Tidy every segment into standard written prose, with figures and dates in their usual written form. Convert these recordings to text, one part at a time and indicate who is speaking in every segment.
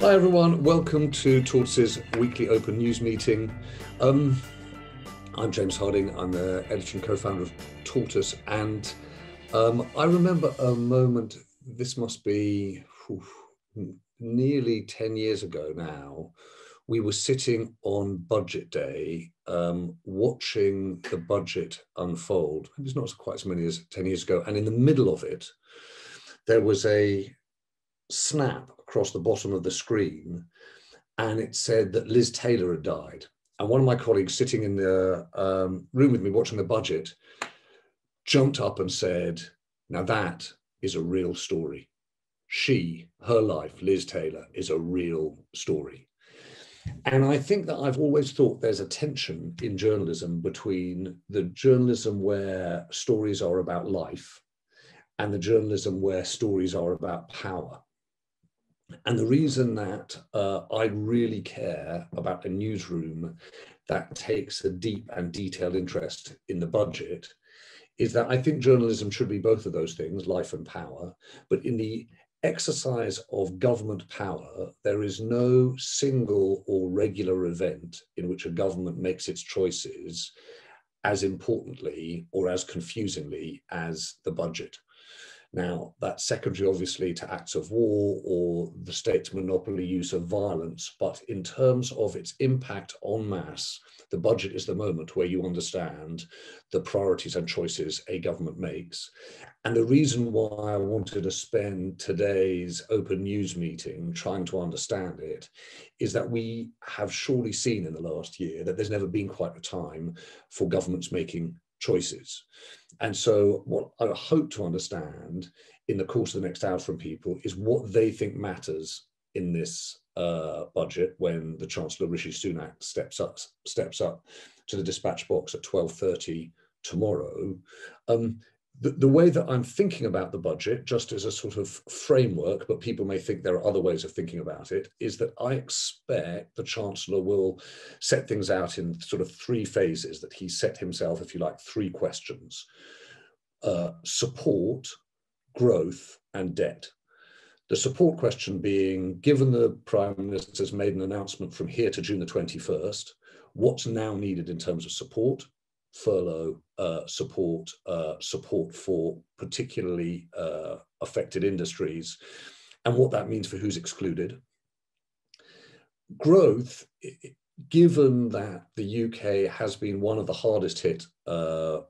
Speaker 1: Hi everyone, welcome to Tortoise's weekly open news meeting. Um, I'm James Harding, I'm the editor and co-founder of Tortoise, and I remember a moment, this must be nearly 10 years ago now. We were sitting on budget day, watching the budget unfold. It's not quite as many as 10 years ago, and in the middle of it, there was a snap across the bottom of the screen, and it said that Liz Taylor had died. And one of my colleagues sitting in the room with me watching the budget jumped up and said, now that is a real story. Her life, Liz Taylor, is a real story. And I think that I've always thought there's a tension in journalism between the journalism where stories are about life and the journalism where stories are about power. And the reason that I really care about a newsroom that takes a deep and detailed interest in the budget is that I think journalism should be both of those things, life and power. But in the exercise of government power, there is no single or regular event in which a government makes its choices as importantly or as confusingly as the budget. Now, that's secondary, obviously, to acts of war or the state's monopoly use of violence. But in terms of its impact en masse, the budget is the moment where you understand the priorities and choices a government makes. And the reason why I wanted to spend today's open news meeting trying to understand it is that we have surely seen in the last year that there's never been quite a time for governments making choices. And so what I hope to understand in the course of the next hour from people is what they think matters in this budget when the Chancellor Rishi Sunak steps up to the dispatch box at 12:30 tomorrow. The way that I'm thinking about the budget, just as a sort of framework, but people may think there are other ways of thinking about it, is that I expect the Chancellor will set things out in sort of three phases that he set himself, if you like, three questions: support, growth, and debt. The support question being, given the Prime Minister's made an announcement from here to June the 21st, what's now needed in terms of support? Furlough support for particularly affected industries, and what that means for who's excluded. Growth, given that the UK has been one of the hardest hit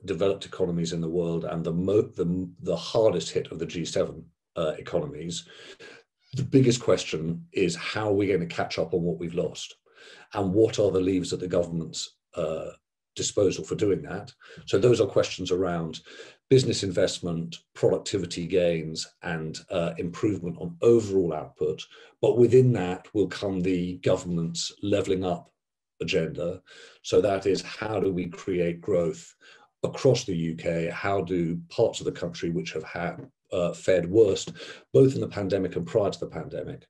Speaker 1: developed economies in the world and the hardest hit of the G7 economies, the biggest question is how are we going to catch up on what we've lost, and what are the levers at the government's disposal for doing that. So those are questions around business investment, productivity gains, and improvement on overall output. But within that will come the government's levelling up agenda. So that is, how do we create growth across the UK? How do parts of the country which have had fared worst, both in the pandemic and prior to the pandemic,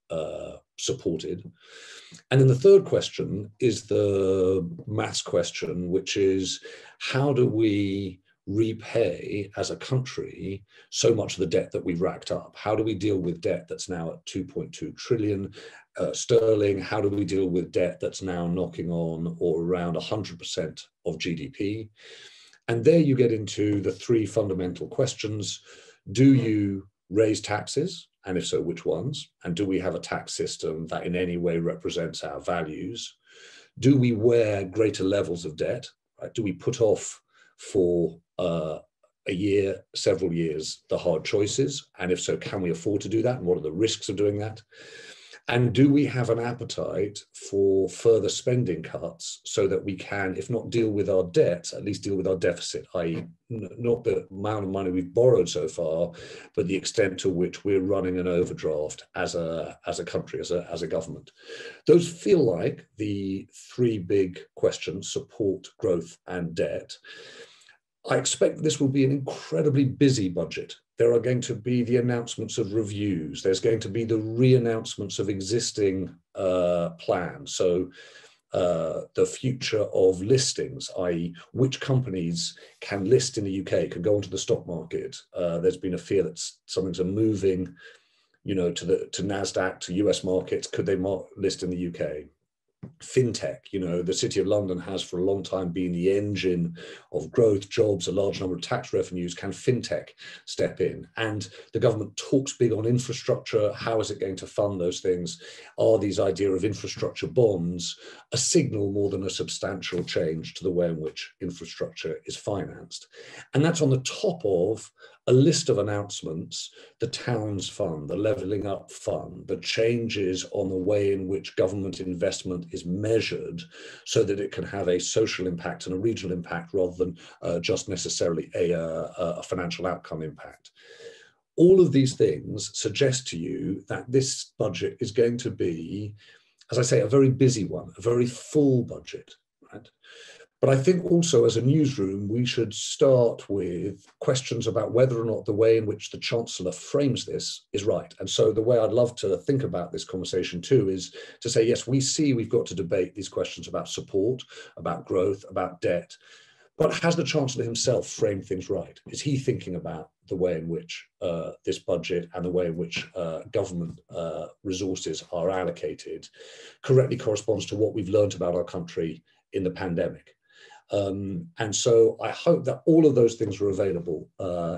Speaker 1: supported? And then the third question is the maths question, which is, how do we repay as a country so much of the debt that we've racked up? How do we deal with debt that's now at 2.2 trillion sterling? How do we deal with debt that's now knocking on or around 100% of GDP? And there you get into the three fundamental questions. Do you raise taxes? And if so, which ones? And do we have a tax system that in any way represents our values? Do we wear greater levels of debt? Right? Do we put off for a year, several years, the hard choices? And if so, can we afford to do that? And what are the risks of doing that? And do we have an appetite for further spending cuts so that we can, if not deal with our debt, at least deal with our deficit, i.e. not the amount of money we've borrowed so far, but the extent to which we're running an overdraft as a country, as a government. Those feel like the three big questions: support, growth, and debt. I expect this will be an incredibly busy budget. There are going to be the announcements of reviews. There's going to be the re-announcements of existing plans. So the future of listings, i.e. which companies can list in the UK, can go onto the stock market. There's been a fear that something's a moving to NASDAQ, to US markets? Could they list in the UK? Fintech, the City of London has for a long time been the engine of growth, jobs, a large number of tax revenues. Can fintech step in? And the government talks big on infrastructure. How is it going to fund those things? Are these idea of infrastructure bonds a signal more than a substantial change to the way in which infrastructure is financed? And that's on the top of a list of announcements: the Towns Fund, the Levelling Up Fund, the changes on the way in which government investment is measured so that it can have a social impact and a regional impact rather than just necessarily a financial outcome impact. All of these things suggest to you that this budget is going to be, as I say, a very busy one, a very full budget, right? But I think also as a newsroom, we should start with questions about whether or not the way in which the Chancellor frames this is right. And so the way I'd love to think about this conversation too is to say, yes, we see we've got to debate these questions about support, about growth, about debt. But has the Chancellor himself framed things right? Is he thinking about the way in which this budget and the way in which government resources are allocated correctly corresponds to what we've learned about our country in the pandemic? And so I hope that all of those things are available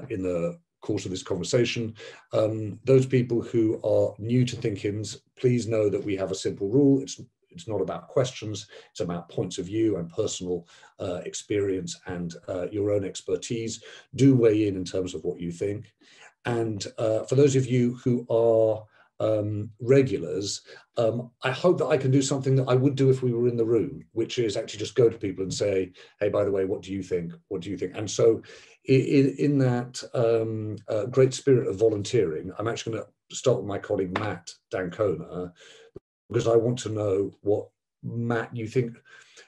Speaker 1: in the course of this conversation. Those people who are new to Think-ins, please know that we have a simple rule. It's not about questions, it's about points of view and personal experience and your own expertise. Do weigh in terms of what you think. And for those of you who are regulars, I hope that I can do something that I would do if we were in the room, which is actually just go to people and say, hey, by the way, what do you think? What do you think? And so in that great spirit of volunteering, I'm actually going to start with my colleague, Matt Dancona, because I want to know what, Matt, you think,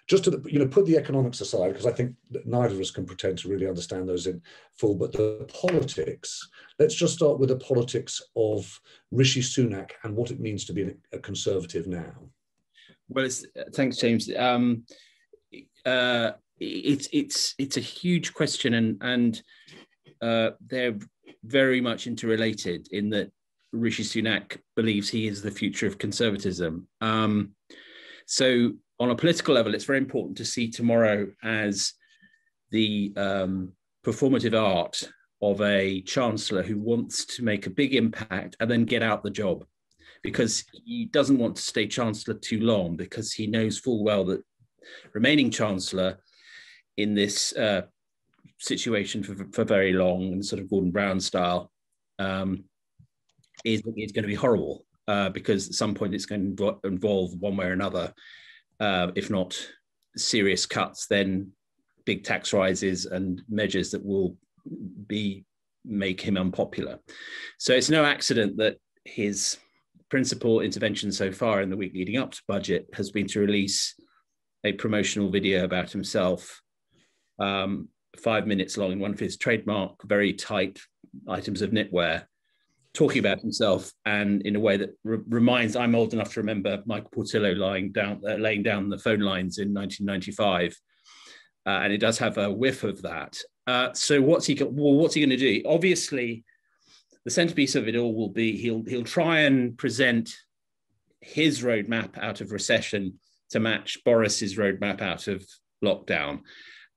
Speaker 1: just to put the economics aside, because I think that neither of us can pretend to really understand those in full, but the politics, let's just start with the politics of Rishi Sunak and what it means to be a Conservative now.
Speaker 2: Well, thanks, James. It's a huge question, and they're very much interrelated in that Rishi Sunak believes he is the future of conservatism. So on a political level, it's very important to see tomorrow as the performative art of a chancellor who wants to make a big impact and then get out the job, because he doesn't want to stay chancellor too long, because he knows full well that remaining chancellor in this situation for very long, and sort of Gordon Brown style, is going to be horrible, because at some point it's going to involve one way or another, if not serious cuts, then big tax rises and measures that will make him unpopular. So it's no accident that his principal intervention so far in the week leading up to budget has been to release a promotional video about himself, 5 minutes long, in one of his trademark, very tight items of knitwear, talking about himself, and in a way that reminds, I'm old enough to remember Michael Portillo laying down the phone lines in 1995, and it does have a whiff of that. So what's he going to do? Obviously, the centerpiece of it all will be he'll try and present his roadmap out of recession to match Boris's roadmap out of lockdown,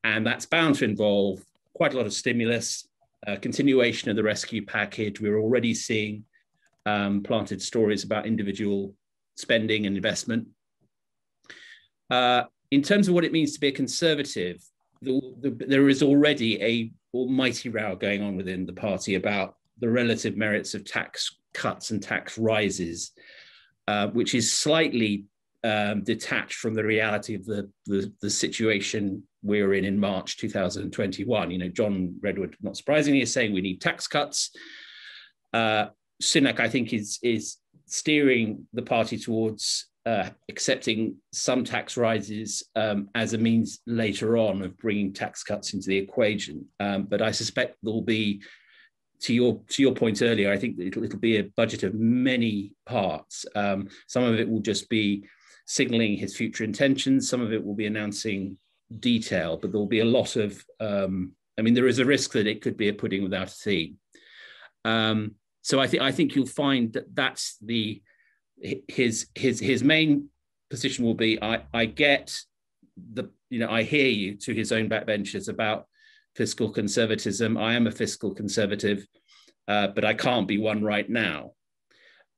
Speaker 2: and that's bound to involve quite a lot of stimulus. Continuation of the rescue package. We're already seeing planted stories about individual spending and investment. In terms of what it means to be a Conservative, there is already a almighty row going on within the party about the relative merits of tax cuts and tax rises, which is slightly detached from the reality of the situation we're in March 2021. John Redwood, not surprisingly, is saying we need tax cuts. Sunak, I think, is steering the party towards accepting some tax rises as a means later on of bringing tax cuts into the equation. But I suspect there will be, to your point earlier, I think it'll be a budget of many parts. Some of it will just be signaling his future intentions. Some of it will be announcing detail, but there will be a lot of, there is a risk that it could be a pudding without a theme. So I think you'll find that that's his main position will be, I get the, I hear you, to his own backbenchers about fiscal conservatism. I am a fiscal conservative, but I can't be one right now.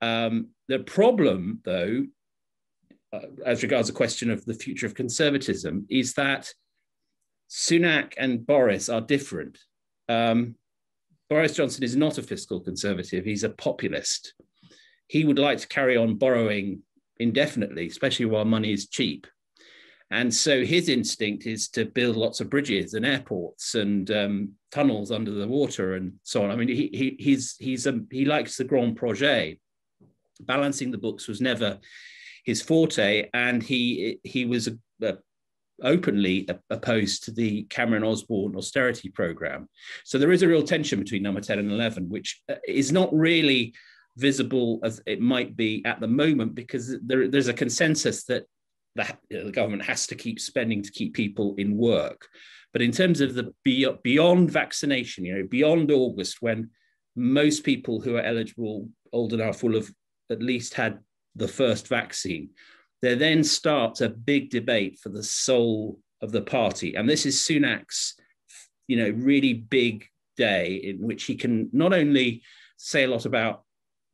Speaker 2: The problem, though, as regards the question of the future of conservatism, is that Sunak and Boris are different. Boris Johnson is not a fiscal conservative. He's a populist. He would like to carry on borrowing indefinitely, especially while money is cheap. And so his instinct is to build lots of bridges and airports and tunnels under the water and so on. I mean, he likes the grand projet. Balancing the books was never his forte, and he was openly opposed to the Cameron-Osborne austerity program. So there is a real tension between number 10 and 11, which is not really visible as it might be at the moment, because there's a consensus that the government has to keep spending to keep people in work. But in terms of the beyond vaccination, beyond August, when most people who are eligible, old enough, will have at least had the first vaccine, there then starts a big debate for the soul of the party. And this is Sunak's, really big day, in which he can not only say a lot about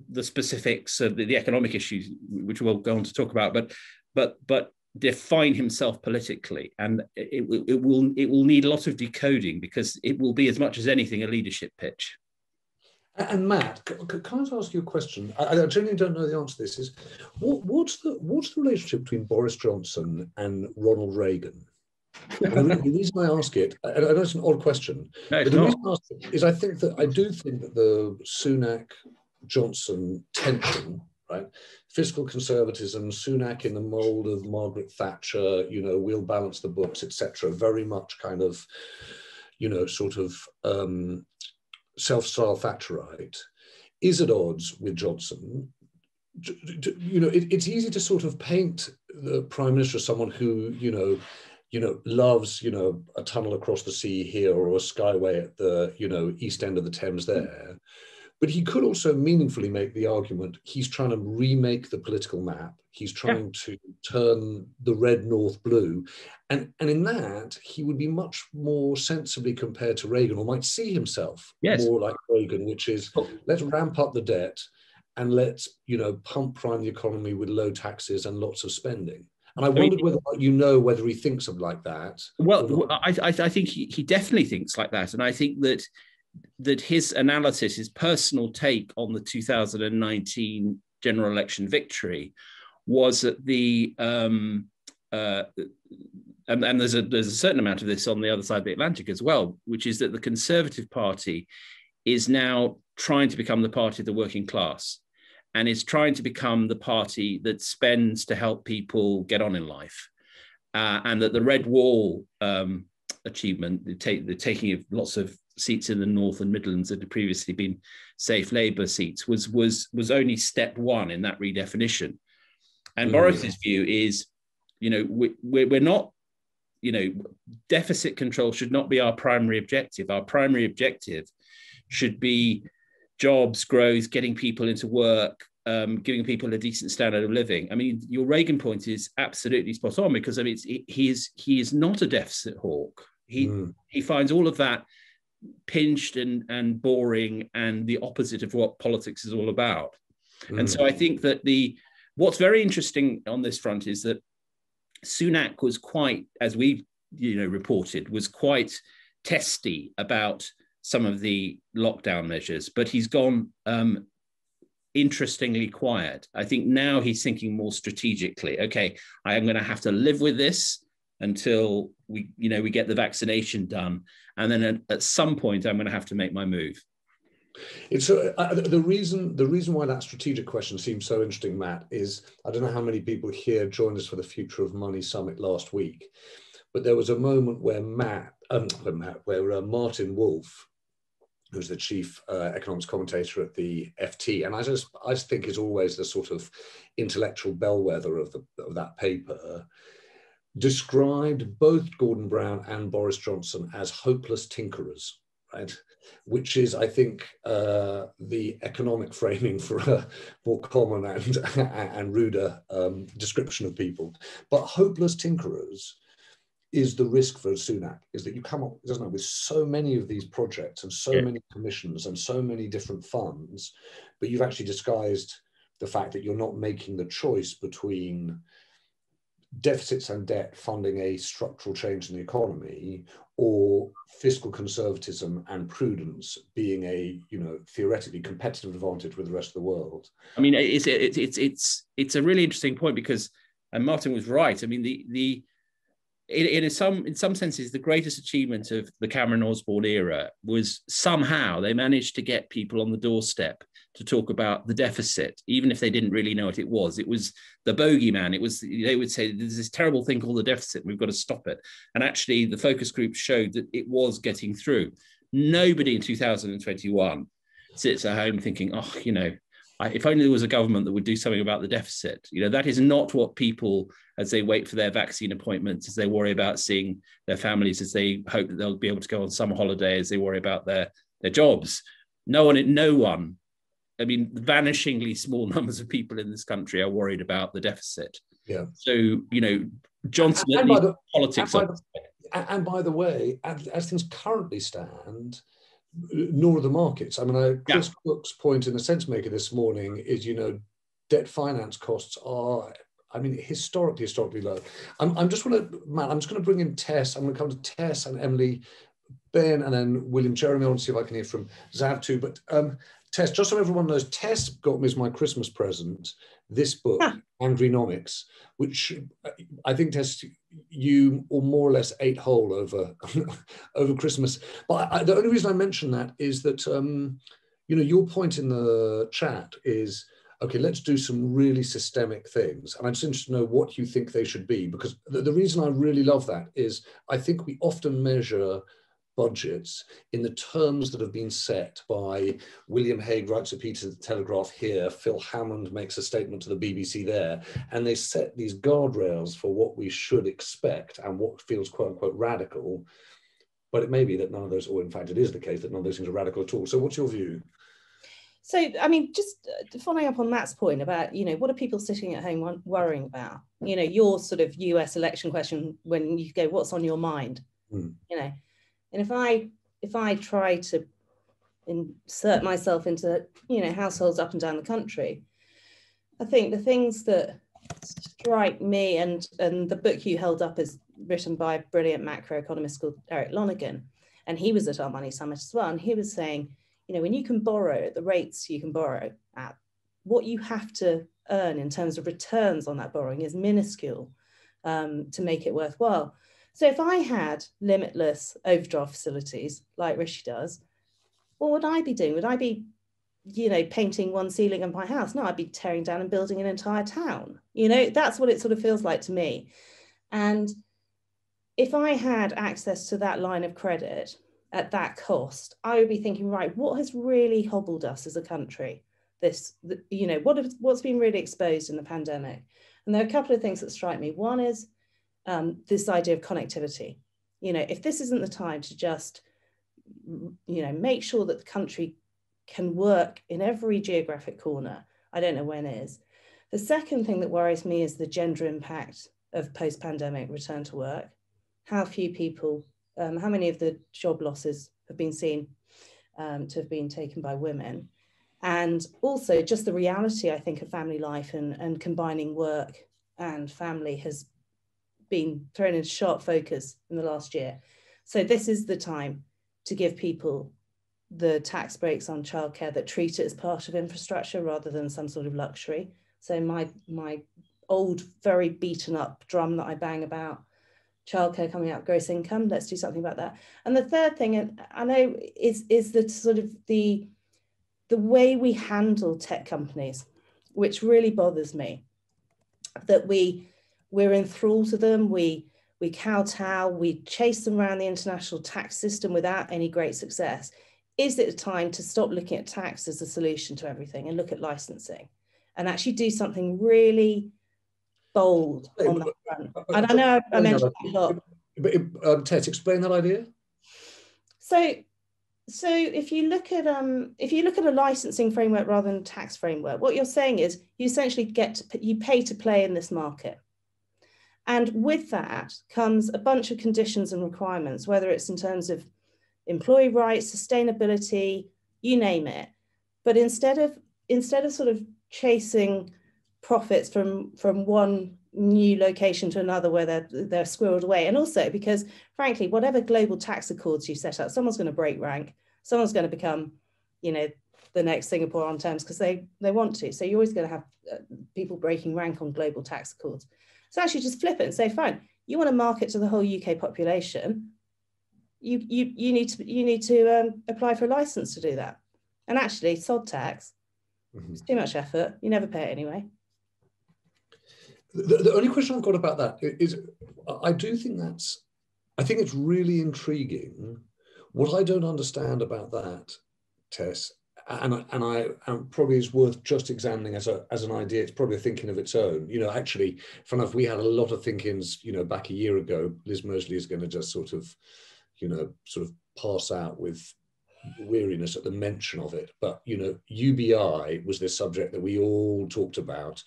Speaker 2: the specifics of the economic issues, which we'll go on to talk about, but define himself politically. And it will need a lot of decoding, because it will be, as much as anything, a leadership pitch.
Speaker 1: And Matt, can I ask you a question? I genuinely don't know the answer to this. Is what's the relationship between Boris Johnson and Ronald Reagan? The reason I ask it, I know it's an odd question,
Speaker 2: no,
Speaker 1: but the reason I ask it is I do think that the Sunak-Johnson tension, right, fiscal conservatism, Sunak in the mold of Margaret Thatcher, we'll balance the books, etc., very much kind of, sort of self-style Thatcherite, is at odds with Johnson. It's easy to sort of paint the Prime Minister as someone who, loves, a tunnel across the sea here, or a skyway at the, east end of the Thames there. But he could also meaningfully make the argument he's trying to remake the political map. He's trying to turn the red north blue. And in that, he would be much more sensibly compared to Reagan, or might see himself more like Reagan, which is, let's ramp up the debt and let's, pump prime the economy with low taxes and lots of spending. And I wondered whether he thinks of like that.
Speaker 2: Well, I think he definitely thinks like that. And I think that his analysis, his personal take on the 2019 general election victory, was that and there's a certain amount of this on the other side of the Atlantic as well, which is that the Conservative Party is now trying to become the party of the working class, and is trying to become the party that spends to help people get on in life, and that the Red Wall achievement, the taking of lots of seats in the North and Midlands that had previously been safe Labour seats, was only step one in that redefinition. And Boris's view is, we're not, deficit control should not be our primary objective. Our primary objective should be jobs, growth, getting people into work, giving people a decent standard of living. I mean, your Reagan point is absolutely spot on, because I mean, he is not a deficit hawk. He finds all of that pinched and boring and the opposite of what politics is all about. And so I think that what's very interesting on this front is that Sunak was quite, as we reported, was quite testy about some of the lockdown measures, but he's gone interestingly quiet. I think now he's thinking more strategically. Okay, I am going to have to live with this until we get the vaccination done, and then at some point I'm going to have to make my move.
Speaker 1: It's the reason why that strategic question seems so interesting, Matt, is I don't know how many people here joined us for the Future of Money Summit last week, but there was a moment where Martin Wolf, who's the chief economics commentator at the FT, and I just think is always the sort of intellectual bellwether of that paper, described both Gordon Brown and Boris Johnson as hopeless tinkerers. right? Which is, I think, the economic framing for a more common and ruder description of people. But hopeless tinkerers is the risk for Sunak, is that you come up, doesn't it, with so many of these projects and so many commissions and so many different funds, but you've actually disguised the fact that you're not making the choice between deficits and debt funding a structural change in the economy, or fiscal conservatism and prudence being a, you know, theoretically competitive advantage with the rest of the world.
Speaker 2: I mean, it's a really interesting point, because, and Martin was right. I mean, in some senses, the greatest achievement of the Cameron Osborne era was somehow they managed to get people on the doorstep to talk about the deficit, even if they didn't really know what it was. It was the bogeyman. It was, they would say, there's this terrible thing called the deficit, we've got to stop it. And actually, the focus group showed that it was getting through. Nobody in 2021 sits at home thinking, oh, you know, if only there was a government that would do something about the deficit. You know, that is not what people, as they wait for their vaccine appointments, as they worry about seeing their families, as they hope that they'll be able to go on summer holiday, as they worry about their jobs. No one, I mean, vanishingly small numbers of people in this country are worried about the deficit.
Speaker 1: Yeah.
Speaker 2: So, you know, Johnson, politics.
Speaker 1: And by the way, as things currently stand, nor are the markets. I mean, Chris Cook's point in the sense maker this morning is, you know, debt finance costs are, I mean, historically low. I'm just going to bring in Tess. I'm going to come to Tess and Emily, Ben, and then William Jeremy. I want to see if I can hear from Zav too. But Tess, just so everyone knows, Tess got me as my Christmas present this book, Angrynomics, which I think, Tess, you or more or less ate whole over over Christmas. But the only reason I mention that is that you know, your point in the chat is, okay, let's do some really systemic things. And I'm just interested to know what you think they should be, because the reason I really love that is I think we often measure budgets in the terms that have been set by William Hague writes a piece in the Telegraph here, Phil Hammond makes a statement to the BBC there, and they set these guardrails for what we should expect and what feels quote unquote radical. But it may be that none of those, or in fact it is the case that none of those things are radical at all. So what's your view?
Speaker 3: So, I mean, just following up on Matt's point about, you know, what are people sitting at home worrying about? You know, your sort of US election question, when you go, what's on your mind? You know, and if I try to insert myself into, you know, households up and down the country, I think the things that strike me, and the book you held up is written by a brilliant macroeconomist called Eric Lonergan, and he was at our Money Summit as well, and he was saying, you know, when you can borrow at the rates you can borrow at, what you have to earn in terms of returns on that borrowing is minuscule to make it worthwhile. So if I had limitless overdraft facilities like Rishi does, what would I be doing? Would I be, you know, painting one ceiling of my house? No, I'd be tearing down and building an entire town. You know, that's what it sort of feels like to me. And if I had access to that line of credit at that cost, I would be thinking, right, what has really hobbled us as a country? You know, what's been really exposed in the pandemic? And there are a couple of things that strike me. One is this idea of connectivity. You know, if this isn't the time to just, you know, make sure that the country can work in every geographic corner, I don't know when is. The second thing that worries me is the gender impact of post-pandemic return to work. How few people, how many of the job losses have been seen to have been taken by women? And also just the reality, I think, of family life and combining work and family has been thrown into sharp focus in the last year. So this is the time to give people the tax breaks on childcare that treat it as part of infrastructure rather than some sort of luxury. So my old, very beaten up drum that I bang about childcare coming out gross income, let's do something about that. And the third thing, and I know, is the sort of the way we handle tech companies, which really bothers me, that we're enthralled to them, we kowtow, we chase them around the international tax system without any great success. Is it a time to stop looking at tax as a solution to everything and look at licensing and actually do something really bold on that front? And I know I mentioned that a lot.
Speaker 1: But Ted, explain that idea.
Speaker 3: So So if you look at a licensing framework rather than a tax framework, what you're saying is you essentially you pay to play in this market. And with that comes a bunch of conditions and requirements, whether it's in terms of employee rights, sustainability, you name it. But instead of sort of chasing profits from one new location to another where they're squirreled away, and also because frankly, whatever global tax accords you set up, someone's going to break rank, someone's going to become, you know, the next Singapore on terms because they want to. So you're always going to have people breaking rank on global tax accords. So actually just flip it and say, fine, you want to market to the whole UK population, you need to apply for a license to do that. And actually, sod tax, it's too much effort. You never pay it anyway.
Speaker 1: The only question I've got about that is, I think it's really intriguing. What I don't understand about that, Tess, and probably is worth just examining as an idea. It's probably a thinking of its own. You know, actually, fun enough, we had a lot of thinkings, you know, back a year ago. Liz Mosley is going to just sort of pass out with weariness at the mention of it. But, you know, UBI was this subject that we all talked about.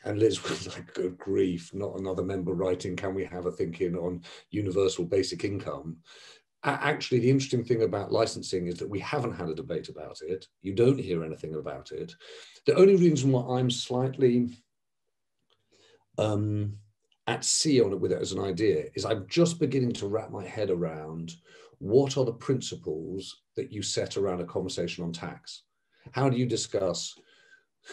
Speaker 1: And Liz was like, good grief, not another member writing, can we have a thinking on universal basic income? Actually, the interesting thing about licensing is that we haven't had a debate about it. You don't hear anything about it. The only reason why I'm slightly at sea on it with it as an idea is I'm just beginning to wrap my head around what are the principles that you set around a conversation on tax. How do you discuss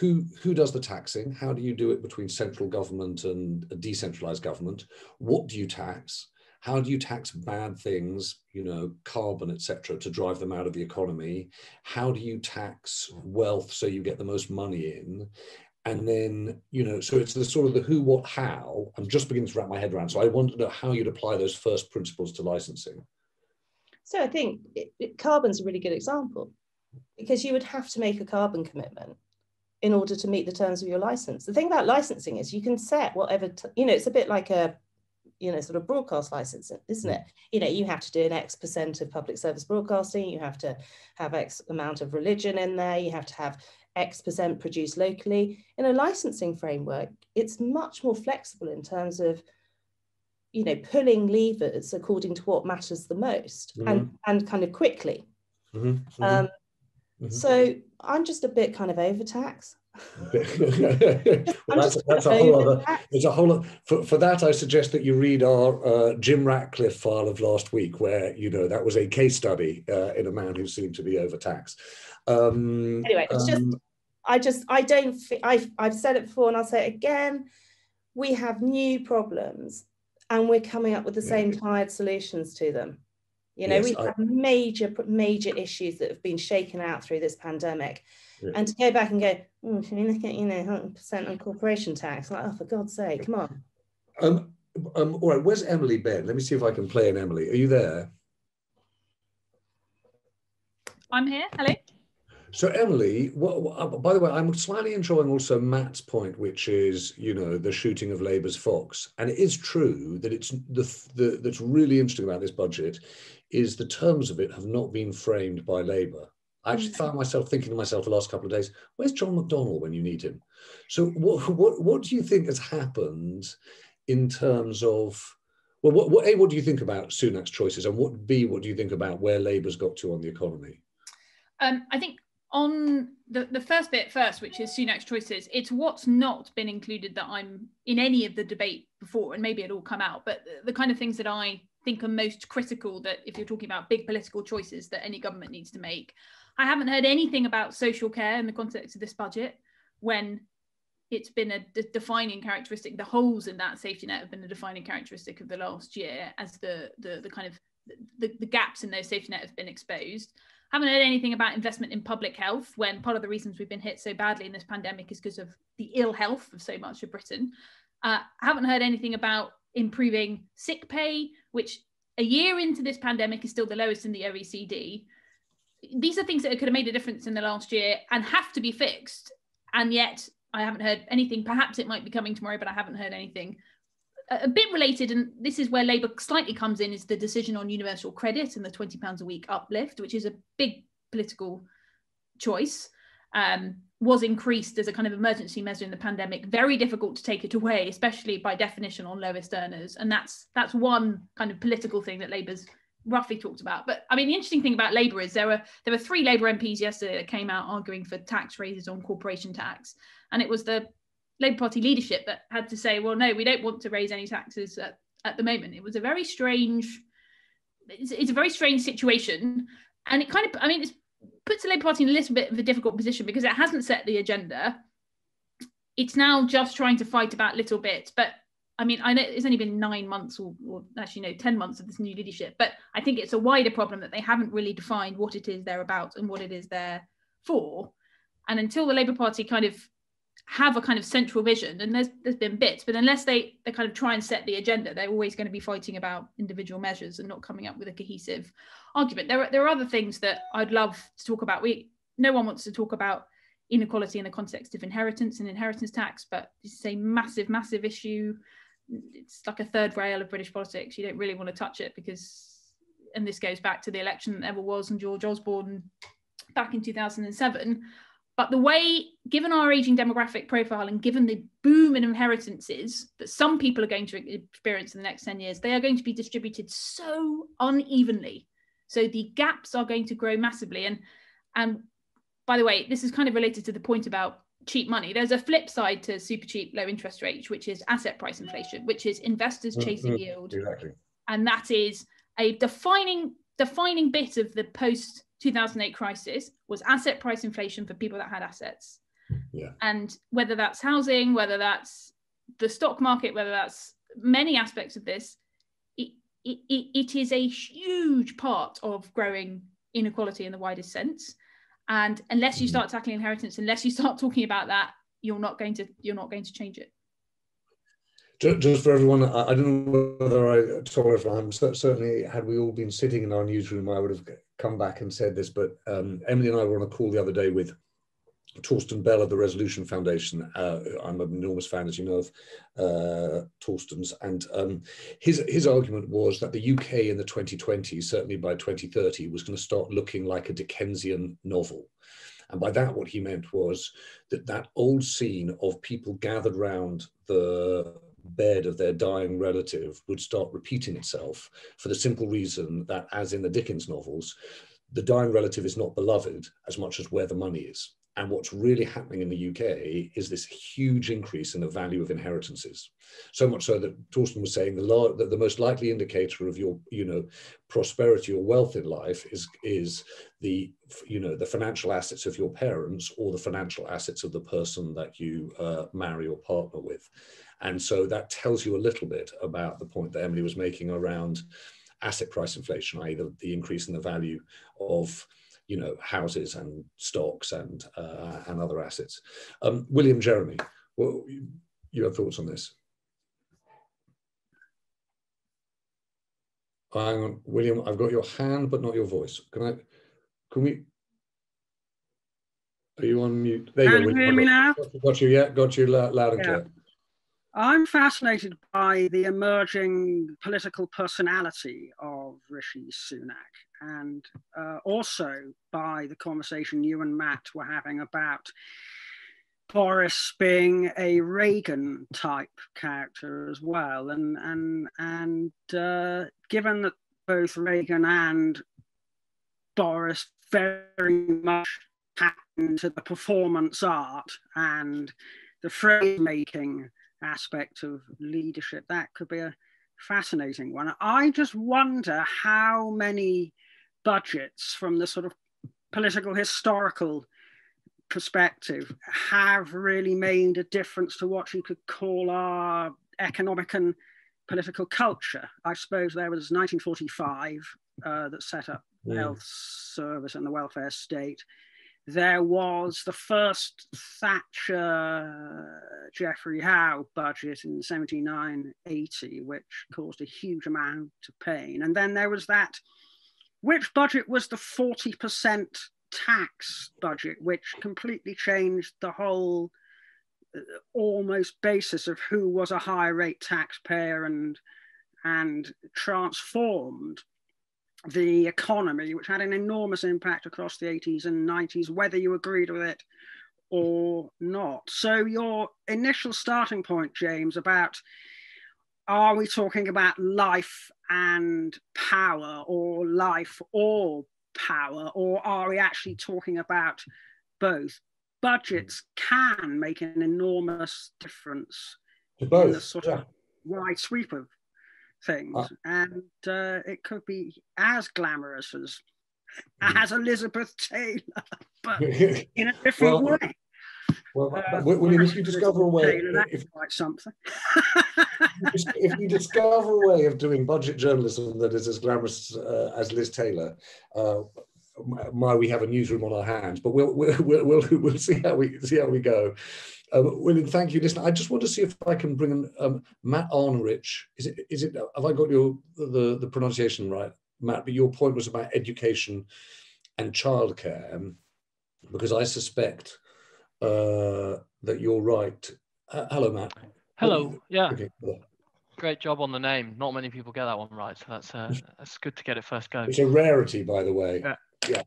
Speaker 1: who does the taxing? How do you do it between central government and a decentralized government? What do you tax? How do you tax bad things, you know, carbon, etc., to drive them out of the economy? How do you tax wealth so you get the most money in? And then, you know, so it's the sort of the who, what, how. I'm just beginning to wrap my head around. So I want to know how you'd apply those first principles to licensing.
Speaker 3: So I think carbon's a really good example, because you would have to make a carbon commitment in order to meet the terms of your license. The thing about licensing is you can set whatever, you know, it's a bit like a, you know, sort of broadcast license, isn't it? You know, you have to do an X% of public service broadcasting, you have to have X amount of religion in there, you have to have X% produced locally. In a licensing framework, it's much more flexible in terms of, you know, pulling levers according to what matters the most, and kind of quickly. So I'm just a bit kind of overtax.
Speaker 1: Well, that's a whole other. There's a whole. For that, I suggest that you read our Jim Ratcliffe file of last week, where, you know, that was a case study in a man who seemed to be overtaxed.
Speaker 3: Anyway, it's just I've said it before and I'll say it again. We have new problems, and we're coming up with the same tired solutions to them. You know, we have major issues that have been shaken out through this pandemic. Yeah. And to go back and go, can we look at, you know, 100% on corporation tax? Like, oh, for God's sake, come on.
Speaker 1: All right, where's Emily Ben? Let me see if I can play an Emily. Are you there?
Speaker 4: I'm here. Hello.
Speaker 1: So Emily, by the way, I'm slightly enjoying also Matt's point, which is, you know, the shooting of Labour's fox. And it is true that it's that's really interesting about this budget is the terms of it have not been framed by Labour. I actually found myself thinking to myself the last couple of days, where's John McDonnell when you need him? So what do you think has happened in terms of, well, what do you think about Sunak's choices, and what do you think about where Labour's got to on the economy?
Speaker 4: I think on the first bit first, which is Sunak's choices, it's what's not been included that I'm in any of the debate before, and maybe it'll come out, but the kind of things that I think are most critical, that if you're talking about big political choices that any government needs to make, I haven't heard anything about social care in the context of this budget, when it's been a defining characteristic. The holes in that safety net have been a defining characteristic of the last year, as the kind of the gaps in those safety net have been exposed. Haven't heard anything about investment in public health, when part of the reasons we've been hit so badly in this pandemic is because of the ill health of so much of Britain. Haven't heard anything about improving sick pay, which a year into this pandemic is still the lowest in the OECD. These are things that could have made a difference in the last year and have to be fixed. And yet I haven't heard anything. Perhaps it might be coming tomorrow, but I haven't heard anything. a bit related, and this is where Labour slightly comes in, is the decision on universal credit and the £20 a week uplift, which is a big political choice. Was increased as a kind of emergency measure in the pandemic. Very difficult to take it away, especially by definition on lowest earners. And that's one kind of political thing that Labour's roughly talked about. But I mean, the interesting thing about Labour is there were 3 Labour MPs yesterday that came out arguing for tax raises on corporation tax. And it was the Labour Party leadership that had to say, well, no, we don't want to raise any taxes at the moment. It was a very strange, it's a very strange situation. And it kind of, I mean, it's puts the Labour Party in a little bit of a difficult position because it hasn't set the agenda. It's now just trying to fight about little bits. But I mean, I know it's only been 9 months or actually no, 10 months of this new leadership, but I think it's a wider problem that they haven't really defined what it is they're about and what it is they're for. And until the Labour Party kind of have a kind of central vision, and there's been bits, but unless they kind of try and set the agenda, they're always going to be fighting about individual measures and not coming up with a cohesive argument. There are other things that I'd love to talk about. No one wants to talk about inequality in the context of inheritance and inheritance tax, but it's a massive issue. It's like a third rail of British politics. You don't really want to touch it because, and this goes back to the election that never was and George Osborne back in 2007. But the way, given our aging demographic profile and given the boom in inheritances that some people are going to experience in the next 10 years, they are going to be distributed so unevenly. So the gaps are going to grow massively. And by the way, this is kind of related to the point about cheap money. There's a flip side to super cheap low interest rates, which is asset price inflation, which is investors chasing yield.
Speaker 1: Exactly.
Speaker 4: And that is a defining bit of the post 2008 crisis was asset price inflation for people that had assets.
Speaker 1: Yeah. And
Speaker 4: whether that's housing, whether that's the stock market, whether that's many aspects of this, it is a huge part of growing inequality in the widest sense. And unless you start tackling inheritance, unless you start talking about that, you're not going to change it.
Speaker 1: Just for everyone, I don't know whether I told everyone, certainly had we all been sitting in our newsroom, I would have come back and said this, but Emily and I were on a call the other day with Torsten Bell of the Resolution Foundation. I'm an enormous fan, as you know, of Torsten's, and his argument was that the UK in the 2020s, certainly by 2030, was going to start looking like a Dickensian novel. And by that, what he meant was that old scene of people gathered round the bed of their dying relative would start repeating itself, for the simple reason that, as in the Dickens novels, the dying relative is not beloved as much as where the money is. And what's really happening in the UK is this huge increase in the value of inheritances. So much so that Torsten was saying that the most likely indicator of your, prosperity or wealth in life is the financial assets of your parents or the financial assets of the person that you marry or partner with. And so that tells you a little bit about the point that Emily was making around asset price inflation, i.e. the increase in the value of houses and stocks and other assets. William, Jeremy, well, you have thoughts on this? Hang on, William, I've got your hand, but not your voice. Can we? Are you on mute? There you go.
Speaker 5: Can you hear me now?
Speaker 1: Got you, yeah, got you loud and clear.
Speaker 5: I'm fascinated by the emerging political personality of Rishi Sunak, and also by the conversation you and Matt were having about Boris being a Reagan type character as well. And given that both Reagan and Boris very much tap into the performance art and the phrase making aspect of leadership, that could be a fascinating one. I just wonder how many budgets from the sort of political historical perspective have really made a difference to what you could call our economic and political culture. I suppose there was 1945 that set up the health service and the welfare state. There was the first Thatcher Geoffrey Howe budget in 79-80, which caused a huge amount of pain. And then there was that, which budget was the 40% tax budget, which completely changed the whole almost basis of who was a high rate taxpayer and transformed the economy, which had an enormous impact across the 80s and 90s, whether you agreed with it or not. So your initial starting point, James, about are we talking about life and power, or life or power, or are we actually talking about both? Budgets can make an enormous difference in the sort of wide sweep of things, and it could be as glamorous as Elizabeth Taylor, but in a different way.
Speaker 1: Well, William, if you discover a way, if you discover a way of doing budget journalism that is as glamorous as Liz Taylor, we have a newsroom on our hands. But we'll see how we go. William, thank you. Listen, I just want to see if I can bring in Matt Arnerich. Is it? Have I got the pronunciation right, Matt? But your point was about education and childcare, because I suspect that you're right. Hello, Matt.
Speaker 6: Hello. Yeah.
Speaker 1: Okay.
Speaker 6: Great job on the name. Not many people get that one right, so that's good to get it first go.
Speaker 1: It's a rarity, by the way.
Speaker 6: Yeah.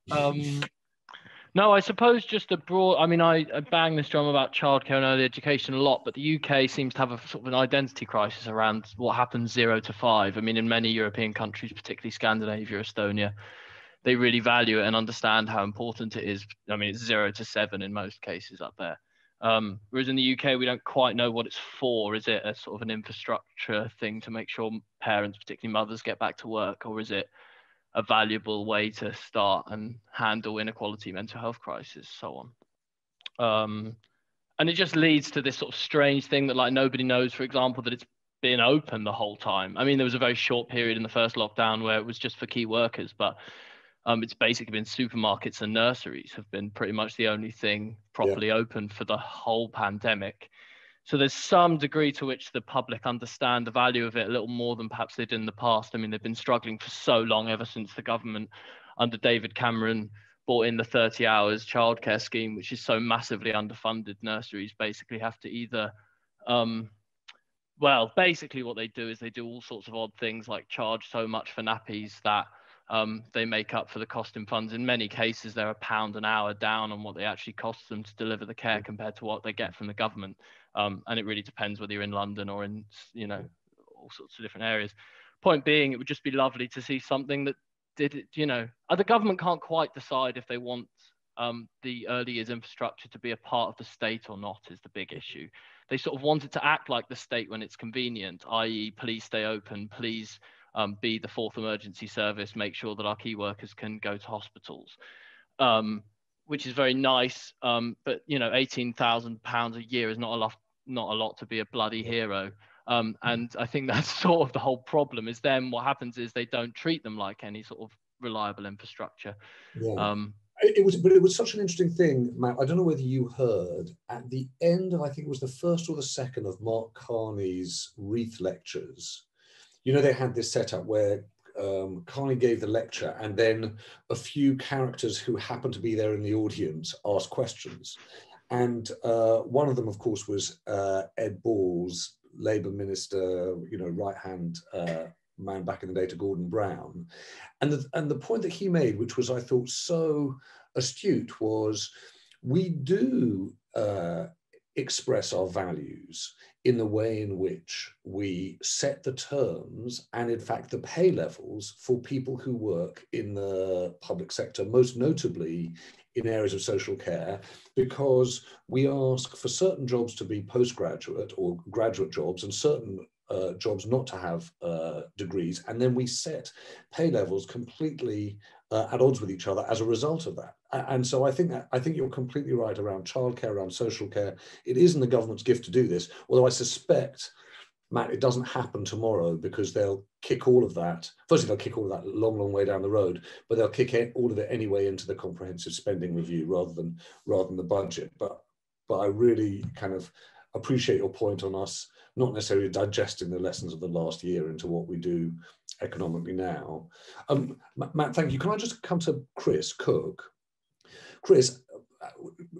Speaker 6: No, I suppose just a broad. I mean, I bang this drum about childcare and early education a lot, but the UK seems to have a sort of an identity crisis around what happens 0 to 5. I mean, in many European countries, particularly Scandinavia, Estonia, they really value it and understand how important it is. I mean, it's 0 to 7 in most cases up there. Whereas in the UK, we don't quite know what it's for. Is it a sort of an infrastructure thing to make sure parents, particularly mothers, get back to work? Or is it a valuable way to start and handle inequality, mental health crisis, so on? And it just leads to this sort of strange thing that like nobody knows, for example, that it's been open the whole time. I mean, there was a very short period in the first lockdown where it was just for key workers, but it's basically been supermarkets and nurseries have been pretty much the only thing properly open for the whole pandemic. So there's some degree to which the public understand the value of it a little more than perhaps they did in the past. I mean, they've been struggling for so long, ever since the government under David Cameron brought in the 30 hours childcare scheme, which is so massively underfunded. Nurseries basically have to either, well, basically what they do is they do all sorts of odd things like charge so much for nappies that they make up for the cost in funds. In many cases, they're £1 an hour down on what they actually cost them to deliver the care compared to what they get from the government. And it really depends whether you're in London or in, all sorts of different areas. Point being, it would just be lovely to see something that did it, the government can't quite decide if they want the early years infrastructure to be a part of the state or not is the big issue. They sort of want it to act like the state when it's convenient, i.e. please stay open, please be the fourth emergency service, make sure that our key workers can go to hospitals, which is very nice. But £18,000 a year is not a lot to be a bloody hero. And I think that's sort of the whole problem is then what happens is they don't treat them like any sort of reliable infrastructure.
Speaker 1: It was such an interesting thing, Matt. I don't know whether you heard at the end of, I think it was the first or the second of Mark Carney's Wreath lectures. They had this setup where Carney gave the lecture and then a few characters who happened to be there in the audience asked questions. And one of them, of course, was Ed Balls, Labour minister, right-hand man back in the day to Gordon Brown. And the point that he made, which was, I thought, so astute, was we do express our values in the way in which we set the terms and, in fact, the pay levels for people who work in the public sector, most notably in areas of social care, because we ask for certain jobs to be postgraduate or graduate jobs and certain jobs not to have degrees, and then we set pay levels completely at odds with each other as a result of that. And so I think you're completely right around childcare, around social care. It isn't the government's gift to do this, although I suspect, Matt, it doesn't happen tomorrow because they'll kick all of that. Firstly, they'll kick all of that long, long way down the road, but they'll kick all of it anyway into the comprehensive spending review rather than the budget. But I really kind of appreciate your point on us not necessarily digesting the lessons of the last year into what we do economically now. Matt, thank you. Can I just come to Chris Cook? Chris,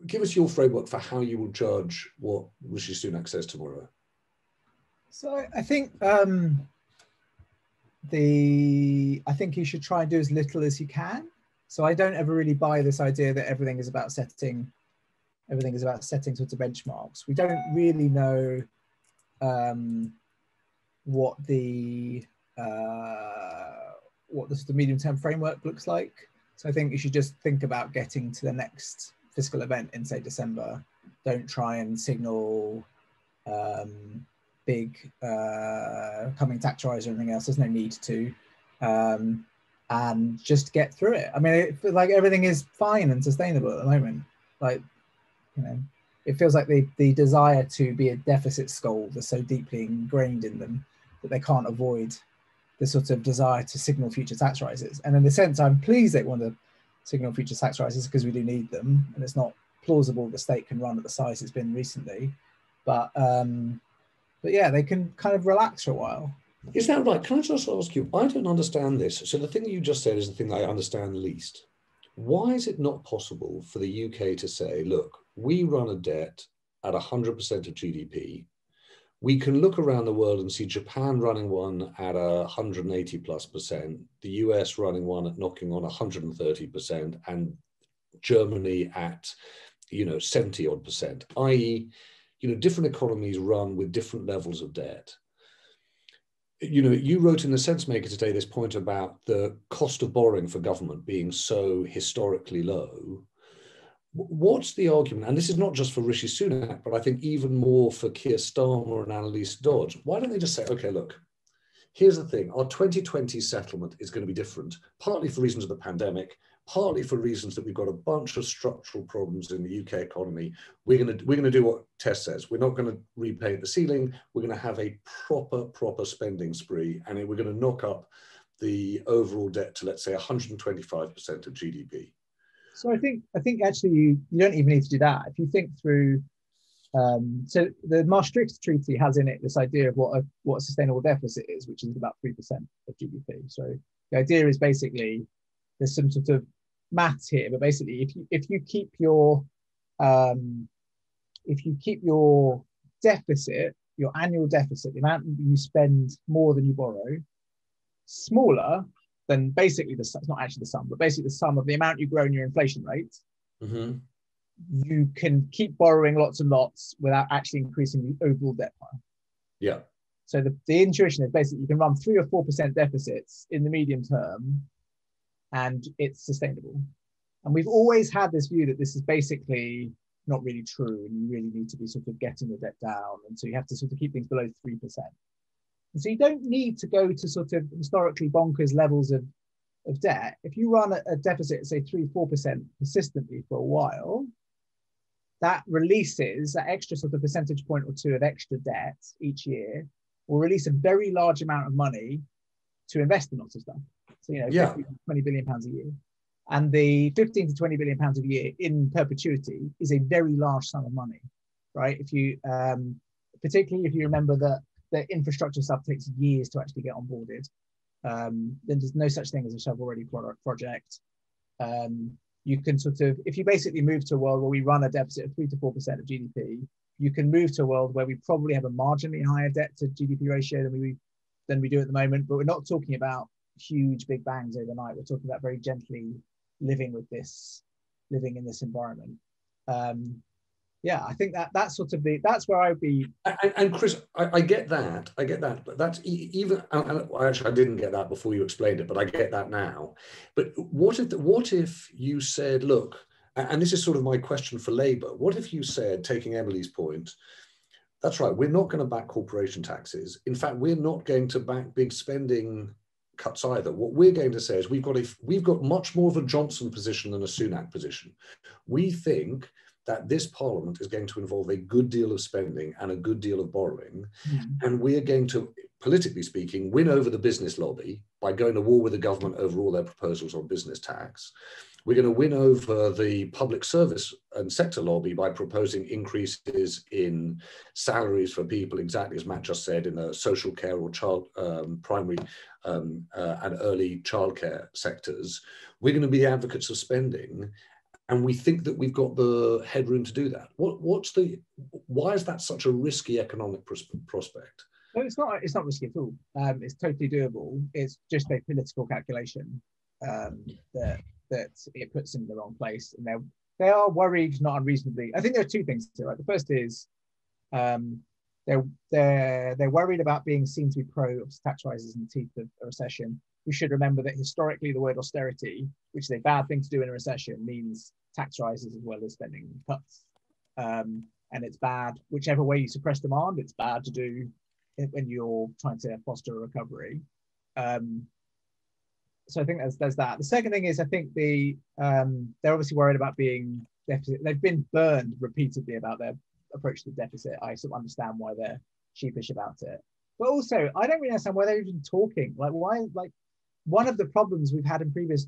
Speaker 1: give us your framework for how you will judge what Rishi Sunak says tomorrow.
Speaker 7: So I think I think you should try and do as little as you can. So I don't ever really buy this idea that everything is about setting sort of benchmarks. We don't really know what the sort of medium-term framework looks like. So I think you should just think about getting to the next fiscal event in, say, December. Don't try and signal big coming tax rise or anything else. There's no need to. And just get through it. I mean, it feels like everything is fine and sustainable at the moment. Like, you know, it feels like the desire to be a deficit scold is so deeply ingrained in them that they can't avoid the sort of desire to signal future tax rises. And in a sense, I'm pleased they want to signal future tax rises because we do need them. And it's not plausible the state can run at the size it's been recently. But yeah, they can kind of relax for a while.
Speaker 1: Is that right? Can I just ask you, I don't understand this. So the thing that you just said is the thing that I understand least. Why is it not possible for the UK to say, look, we run a debt at 100% of GDP. We can look around the world and see Japan running one at 180+%, the US running one at knocking on 130%, and Germany at, 70 odd percent, i.e., different economies run with different levels of debt. You wrote in the Sense Maker today this point about the cost of borrowing for government being so historically low. What's the argument? And this is not just for Rishi Sunak, but I think even more for Keir Starmer and Annalise Dodds. Why don't they just say, okay, look, here's the thing. Our 2020 settlement is going to be different, partly for reasons of the pandemic, partly for reasons that we've got a bunch of structural problems in the UK economy. We're going to do what Tess says. We're not going to repaint the ceiling. We're going to have a proper spending spree, and we're going to knock up the overall debt to, let's say, 125% of GDP.
Speaker 7: So I think actually you don't even need to do that. If you think through, so the Maastricht Treaty has in it this idea of what a sustainable deficit is, which is about 3% of GDP. So the idea is basically there's some sort of maths here, but basically if you keep your deficit, your annual deficit, the amount you spend more than you borrow, smaller than basically it's not actually the sum, but basically the sum of the amount you grow in your inflation rate, you can keep borrowing lots and lots without actually increasing the overall debt pile.
Speaker 1: Yeah.
Speaker 7: So the intuition is basically you can run 3 or 4% deficits in the medium term and it's sustainable. And we've always had this view that this is basically not really true and you really need to be sort of getting the debt down. And so you have to sort of keep things below 3%. And so you don't need to go to sort of historically bonkers levels of debt. If you run a deficit, say 3-4% persistently for a while, that releases that extra sort of percentage point or two of extra debt each year will release a very large amount of money to invest in lots of stuff. So, 15 to 20 billion pounds a year. And the 15 to 20 billion pounds a year in perpetuity is a very large sum of money, right? If you, particularly if you remember that the infrastructure stuff takes years to actually get onboarded, then there's no such thing as a shovel-ready project. You can sort of, if you basically move to a world where we run a deficit of 3 to 4% of GDP, you can move to a world where we probably have a marginally higher debt to GDP ratio than we do at the moment. But we're not talking about huge big bangs overnight. We're talking about very gently living in this environment. I think that's sort of that's where I would be.
Speaker 1: And Chris, I get that, but that's even. Actually, I didn't get that before you explained it, but I get that now. But what if you said, look, and this is sort of my question for Labour. What if you said, taking Emily's point, that's right, we're not going to back corporation taxes. In fact, we're not going to back big spending cuts either. What we're going to say is we've got much more of a Johnson position than a Sunak position. We think that this parliament is going to involve a good deal of spending and a good deal of borrowing. And we're going to, politically speaking, win over the business lobby by going to war with the government over all their proposals on business tax. We're going to win over the public service and sector lobby by proposing increases in salaries for people, exactly as Matt just said, in the social care or primary and early childcare sectors. We're going to be advocates of spending. and we think that we've got the headroom to do that. Why is that such a risky economic prospect?
Speaker 7: No, it's not risky at all. It's totally doable. It's just a political calculation that it puts them in the wrong place, and they are worried, not unreasonably. I think there are two things here. Right? The first is they're worried about being seen to be pro tax rises in the teeth of a recession. We should remember that historically the word austerity, which is a bad thing to do in a recession, means tax rises as well as spending cuts. And it's bad, whichever way you suppress demand, it's bad to do when you're trying to foster a recovery. So I think there's that. The second thing is I think they're obviously worried about being deficit. They've been burned repeatedly about their approach to the deficit. I sort of understand why they're sheepish about it. But also, I don't really understand why they're even talking. Like, why? Like, one of the problems we've had in previous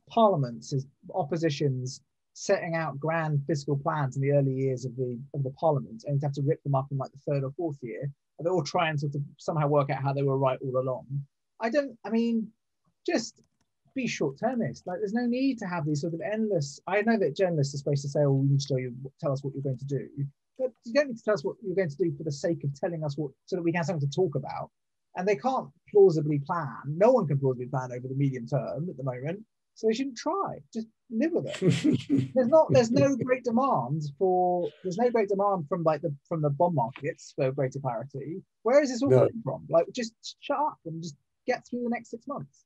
Speaker 7: parliaments is oppositions setting out grand fiscal plans in the early years of the parliament, and you have to rip them up in like the third or fourth year, and they all try and sort of somehow work out how they were right all along. Just be short-termist. Like, there's no need to have these sort of endless. I know that journalists are supposed to say, "Oh, we need to tell us what you're going to do," but you don't need to tell us what you're going to do for the sake of telling us what, so that we can have something to talk about. And they can't plausibly plan. No one can plausibly plan over the medium term at the moment, so they shouldn't try. Just live with it. There's no great demand from the bond markets for greater clarity. Where is this all coming from? Like, just shut up and just get through the next 6 months.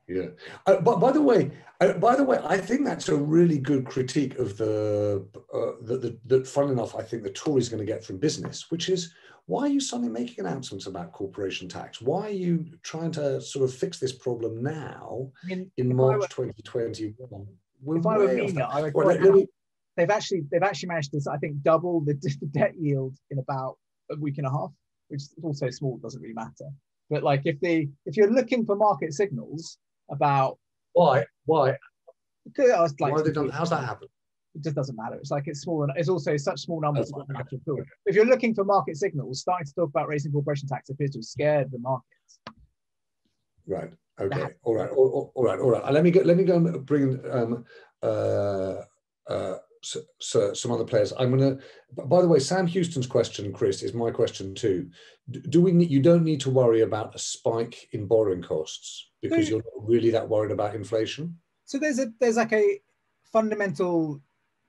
Speaker 1: Yeah. But by the way, I think that's a really good critique of that. Fun enough, I think the Tories are going to get from business, which is, why are you suddenly making announcements about corporation tax? Why are you trying to sort of fix this problem now in March 2021?
Speaker 7: If I were Mina, I would. They've actually managed to, I think, double the debt yield in about a week and a half, which is also small. Doesn't really matter. But like, if you're looking for market signals about
Speaker 1: why
Speaker 7: have they
Speaker 1: done? How's that happen?
Speaker 7: It just doesn't matter. It's like, it's small, and it's also such small numbers. If you're looking for market signals, starting to talk about raising corporation tax appears to have scared the markets.
Speaker 1: Right. Okay. All right. Let me go and bring some other players. I'm going to. By the way, Sam Houston's question, Chris, is my question too. You don't need to worry about a spike in borrowing costs because you're not really that worried about inflation?
Speaker 7: So there's like a fundamental.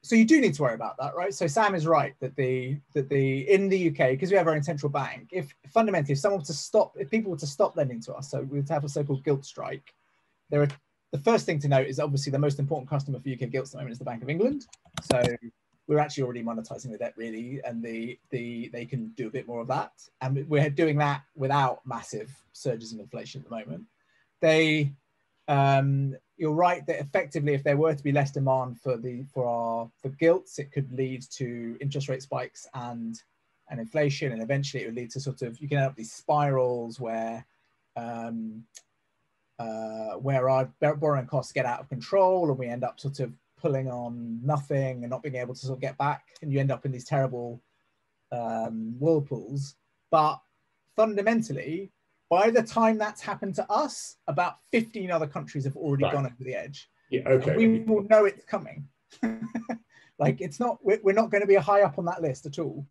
Speaker 7: So you do need to worry about that, right? So Sam is right that in the UK, because we have our own central bank, if people were to stop lending to us, so we would have a so-called gilt strike. The first thing to note is obviously the most important customer for UK gilts at the moment is the Bank of England. So we're actually already monetizing the debt, really, and they can do a bit more of that. And we're doing that without massive surges in inflation at the moment. You're right that effectively, if there were to be less demand for gilts, it could lead to interest rate spikes and inflation, and eventually it would lead to sort of, you can end up these spirals where our borrowing costs get out of control, and we end up sort of pulling on nothing and not being able to sort of get back, and you end up in these terrible whirlpools. But fundamentally, by the time that's happened to us, about 15 other countries have already gone over the edge.
Speaker 1: Yeah, okay.
Speaker 7: And we will know it's coming. Like, it's not, we're not going to be high up on that list at all.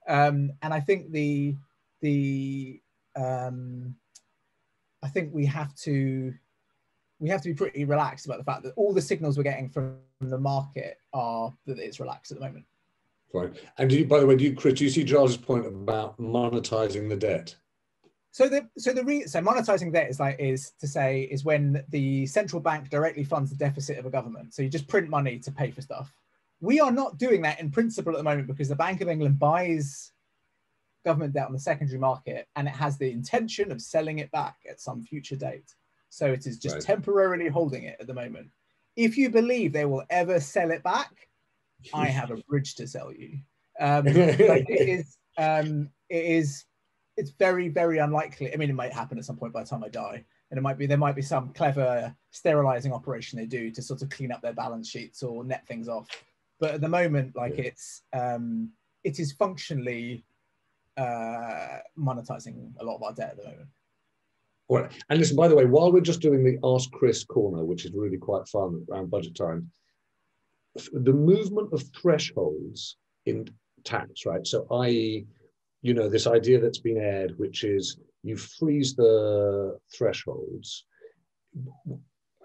Speaker 7: And I think I think we have to be pretty relaxed about the fact that all the signals we're getting from the market are that it's relaxed at the moment.
Speaker 1: Right. And by the way, Chris, do you see Giles' point about monetizing the debt?
Speaker 7: So monetizing debt is when the central bank directly funds the deficit of a government. So you just print money to pay for stuff. We are not doing that in principle at the moment because the Bank of England buys government debt on the secondary market, and it has the intention of selling it back at some future date. So it is just temporarily holding it at the moment. If you believe they will ever sell it back, I have a bridge to sell you. It's very, very unlikely. I mean, it might happen at some point by the time I die, and there might be some clever sterilizing operation they do to sort of clean up their balance sheets or net things off. But at the moment, it is functionally monetizing a lot of our debt at the moment.
Speaker 1: All right. And listen, by the way, while we're just doing the Ask Chris corner, which is really quite fun around budget time, the movement of thresholds in tax, right? So, i.e., this idea that's been aired, which is you freeze the thresholds.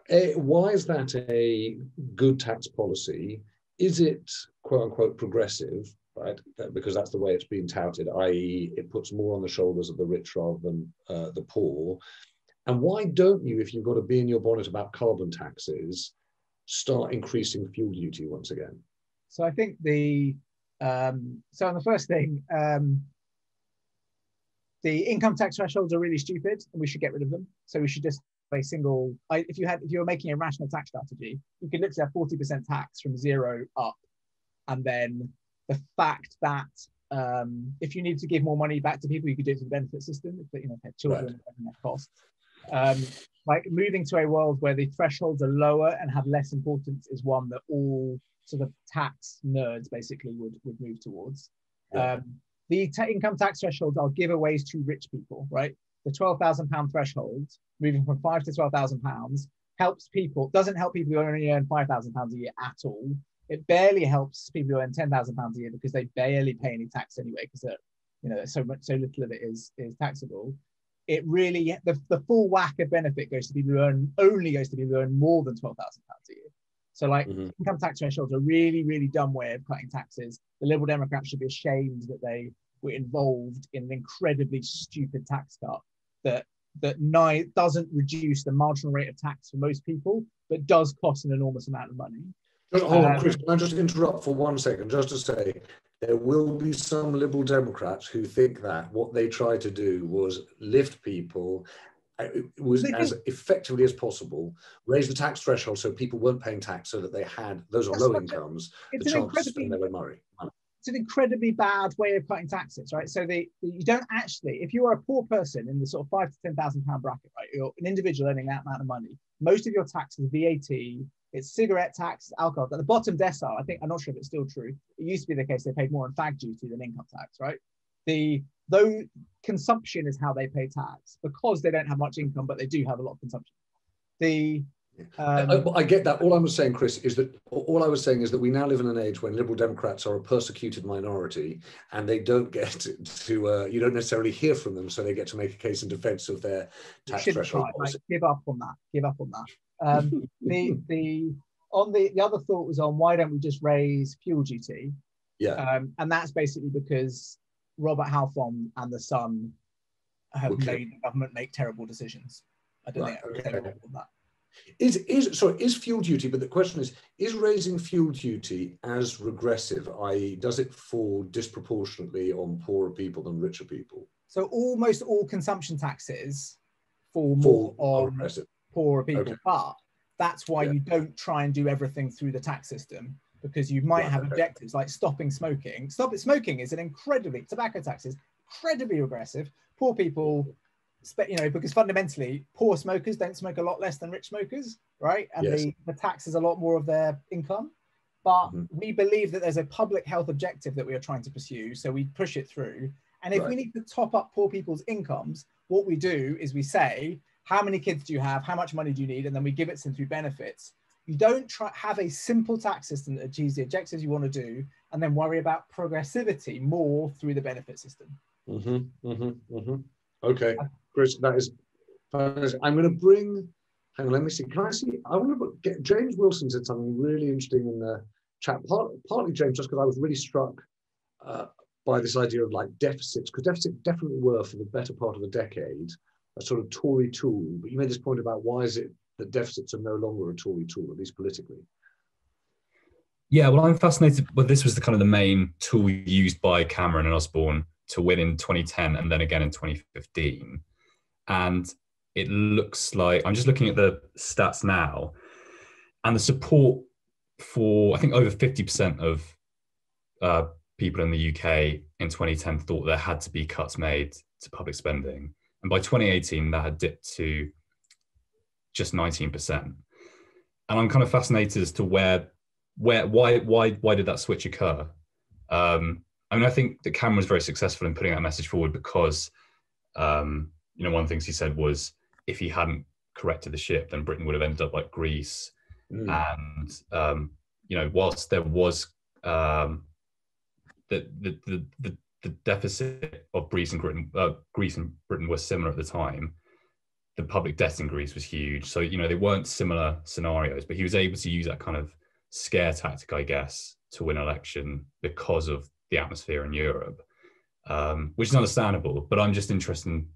Speaker 1: Why is that a good tax policy? Is it quote unquote progressive, right? Because that's the way it's been touted, i.e., it puts more on the shoulders of the rich rather than the poor. And why don't you, if you've got to be in your bonnet about carbon taxes, start increasing fuel duty once again?
Speaker 7: So I think so on the first thing, the income tax thresholds are really stupid and we should get rid of them. So we should just have a single, if you were making a rational tax strategy, you could look at 40% tax from 0 up. And then the fact that if you need to give more money back to people, you could do it through the benefit system, if have children and that costs. Like moving to a world where the thresholds are lower and have less importance is one that all sort of tax nerds basically would move towards.
Speaker 1: Yeah.
Speaker 7: The income tax thresholds are giveaways to rich people, right? The £12,000 threshold, moving from £5,000 to £12,000, doesn't help people who only earn £5,000 a year at all. It barely helps people who earn £10,000 a year because they barely pay any tax anyway, because so little of it is taxable. It really, the full whack of benefit goes to people who earn more than £12,000 a year. So income tax thresholds are a really, really dumb way of cutting taxes. The Liberal Democrats should be ashamed that they were involved in an incredibly stupid tax cut that doesn't reduce the marginal rate of tax for most people, but does cost an enormous amount of money.
Speaker 1: Hold on, Chris, can I just interrupt for 1 second, just to say, there will be some Liberal Democrats who think that what they tried to do was lift people, as effectively as possible, raise the tax threshold so people weren't paying tax, so that they had, those on low incomes, the chance to spend their own money.
Speaker 7: It's an incredibly bad way of cutting taxes, right? So you don't actually, if you are a poor person in the sort of £5,000 to £10,000 bracket, right, you're an individual earning that amount of money, most of your tax is VAT, it's cigarette tax, alcohol. At the bottom decile, I'm not sure if it's still true. It used to be the case they paid more in fag duty than income tax, right? Though consumption is how they pay tax because they don't have much income, but they do have a lot of consumption.
Speaker 1: I get that. All I was saying, Chris, is that we now live in an age when Liberal Democrats are a persecuted minority, and they don't get to. You don't necessarily hear from them, so they get to make a case in defence of their tax threshold.
Speaker 7: Give up on that. The other thought was on why don't we just raise fuel duty?
Speaker 1: Yeah,
Speaker 7: and that's basically because Robert Halfon and the Sun have made the government make terrible decisions. I don't think they will on that.
Speaker 1: Is fuel duty, but the question is raising fuel duty as regressive, i.e. does it fall disproportionately on poorer people than richer people?
Speaker 7: So almost all consumption taxes fall more on poorer people, but that's why you don't try and do everything through the tax system, because you might have objectives like stopping smoking. Smoking is tobacco tax is incredibly regressive. Poor people, because fundamentally poor smokers don't smoke a lot less than rich smokers, right? And the tax is a lot more of their income. But we believe that there's a public health objective that we are trying to pursue, so we push it through. And if we need to top up poor people's incomes, what we do is we say, how many kids do you have? How much money do you need? And then we give it to them through benefits. You don't have a simple tax system that achieves the objectives you want to do, and then worry about progressivity more through the benefit system.
Speaker 1: Okay, Chris, that is. I'm going to bring. Hang on, let me see. Can I see? I want to get James Wilson said something really interesting in the chat. Partly, James, just because I was really struck by this idea of like deficits, because deficits definitely were for the better part of a decade a sort of Tory tool. But you made this point about why is it that deficits are no longer a Tory tool, at least politically.
Speaker 8: Yeah, well, I'm fascinated. Well, this was the main tool used by Cameron and Osborne to win in 2010 and then again in 2015. And it looks like, I'm just looking at the stats now, and the support for, I think over 50% of people in the UK in 2010 thought there had to be cuts made to public spending. And by 2018, that had dipped to just 19%. And I'm kind of fascinated as to why did that switch occur? I think that Cameron was very successful in putting that message forward because, one of the things he said was if he hadn't corrected the ship, then Britain would have ended up like Greece and, whilst there was the deficit of Greece and Britain was similar at the time, the public debt in Greece was huge. So, they weren't similar scenarios, but he was able to use that kind of scare tactic, I guess, to win an election because of the atmosphere in Europe, which is understandable. But I'm just interested in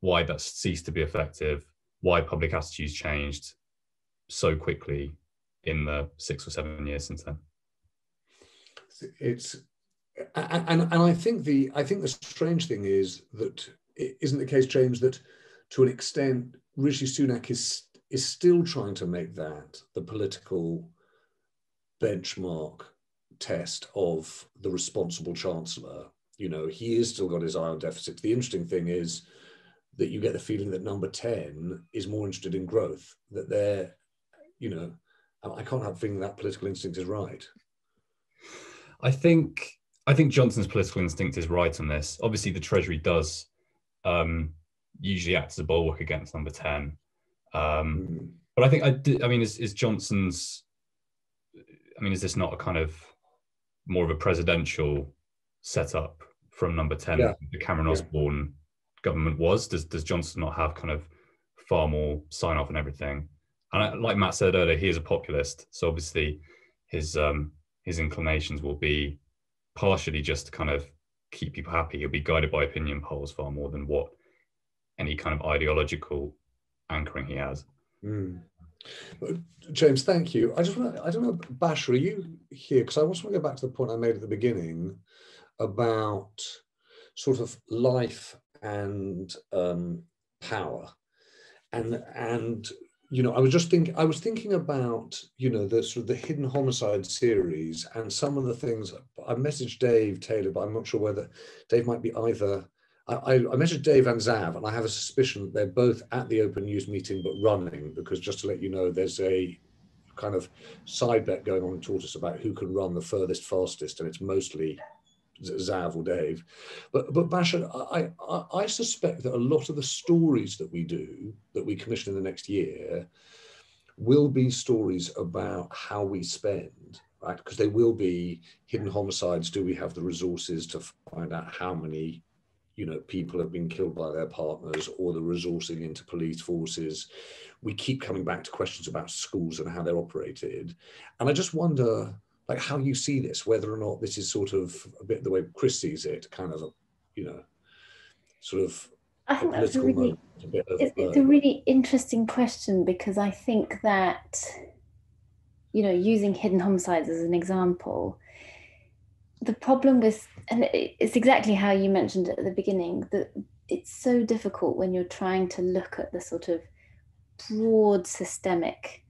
Speaker 8: why that ceased to be effective, why public attitudes changed so quickly in the 6 or 7 years since then.
Speaker 1: And I think the strange thing is that it isn't the case, James, that to an extent Rishi Sunak is still trying to make that the political benchmark test of the responsible chancellor. He has still got his eye on deficits. The interesting thing is that you get the feeling that number 10 is more interested in growth, that they're, I can't help thinking that political instinct is right.
Speaker 8: I think Johnson's political instinct is right on this. Obviously, the Treasury does usually act as a bulwark against number 10. But I think, is Johnson's, is this not a kind of more of a presidential setup from number 10
Speaker 1: Yeah.
Speaker 8: the Cameron Osborne government was? Does Johnson not have kind of far more sign off and everything? And like Matt said earlier, he is a populist. So obviously his inclinations will be partially just to kind of keep people happy. He'll be guided by opinion polls far more than what any kind of ideological anchoring he has.
Speaker 1: James, thank you. I don't know, Bashar, are you here? Because I also want to go back to the point I made at the beginning about sort of life and power. And I was thinking about, the sort of the Hidden Homicide series and some of the things. I messaged Dave Taylor, but I'm not sure whether Dave might be either. I messaged Dave and Zav, and I have a suspicion that they're both at the Open News meeting but running, because just to let you know, there's a kind of side bet going on in Tortoise about who can run the furthest, fastest, and it's mostly Zav or Dave. But Bashar, I suspect that a lot of the stories that we commission in the next year will be stories about how we spend, right? Because they will be hidden homicides. Do we have the resources to find out how many people have been killed by their partners, or the resourcing into police forces? We keep coming back to questions about schools and how they're operated. And I just wonder, how you see this, whether or not this is sort of a bit the way Chris sees it, kind of, sort of
Speaker 9: I think that's it's a really interesting question, because I think that, using hidden homicides as an example, the problem with, and it's exactly how you mentioned it at the beginning, that it's so difficult when you're trying to look at the sort of broad systemic